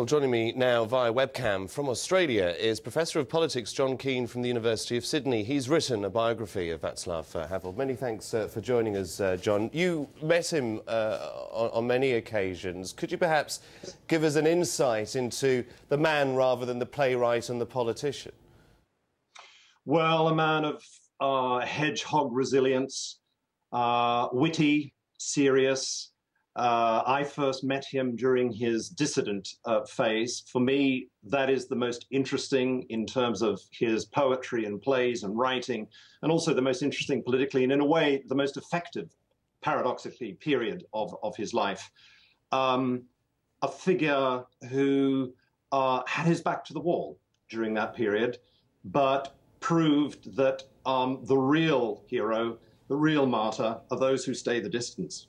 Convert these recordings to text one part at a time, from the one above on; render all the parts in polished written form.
Well, joining me now via webcam from Australia is Professor of Politics John Keane from the University of Sydney. He's written a biography of Václav Havel. Many thanks for joining us, John. You met him on many occasions. Could you perhaps give us an insight into the man rather than the playwright and the politician? Well, a man of hedgehog resilience, witty, serious. I first met him during his dissident phase. For me, that is the most interesting in terms of his poetry and plays and writing, and also the most interesting politically, and in a way, the most effective, paradoxically, period of his life. A figure who had his back to the wall during that period, but proved that the real hero, the real martyr, are those who stay the distance.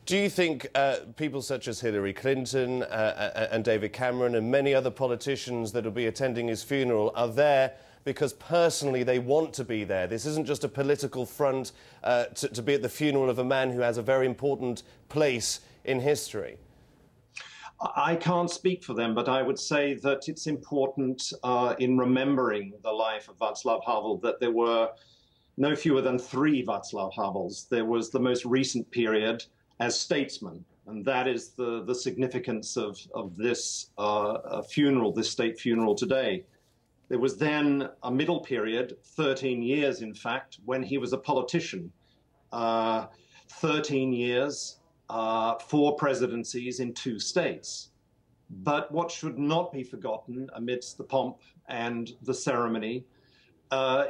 Do you think people such as Hillary Clinton and David Cameron and many other politicians that will be attending his funeral are there because personally they want to be there? This isn't just a political front to be at the funeral of a man who has a very important place in history. I can't speak for them, but I would say that it's important in remembering the life of Václav Havel that there were no fewer than 3 Václav Havels. There was the most recent period as statesman, and that is the significance of this funeral, this state funeral today. There was then a middle period, 13 years in fact, when he was a politician. 13 years, 4 presidencies in 2 states. But what should not be forgotten amidst the pomp and the ceremony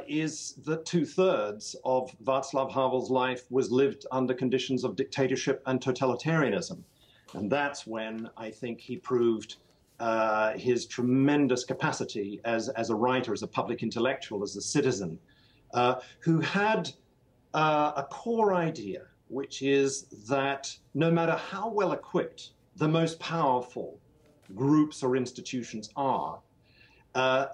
is that 2/3 of Václav Havel's life was lived under conditions of dictatorship and totalitarianism. And that's when I think he proved his tremendous capacity as a writer, as a public intellectual, as a citizen, who had a core idea, which is that no matter how well equipped the most powerful groups or institutions are,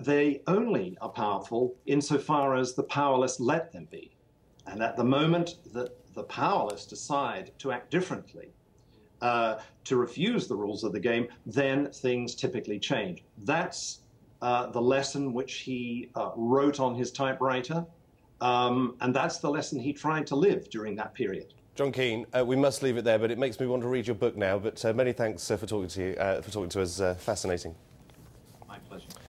they only are powerful insofar as the powerless let them be. And at the moment that the powerless decide to act differently, to refuse the rules of the game, then things typically change. That's the lesson which he wrote on his typewriter, and that's the lesson he tried to live during that period. John Keane, we must leave it there, but it makes me want to read your book now. But many thanks for talking to us. Fascinating. My pleasure.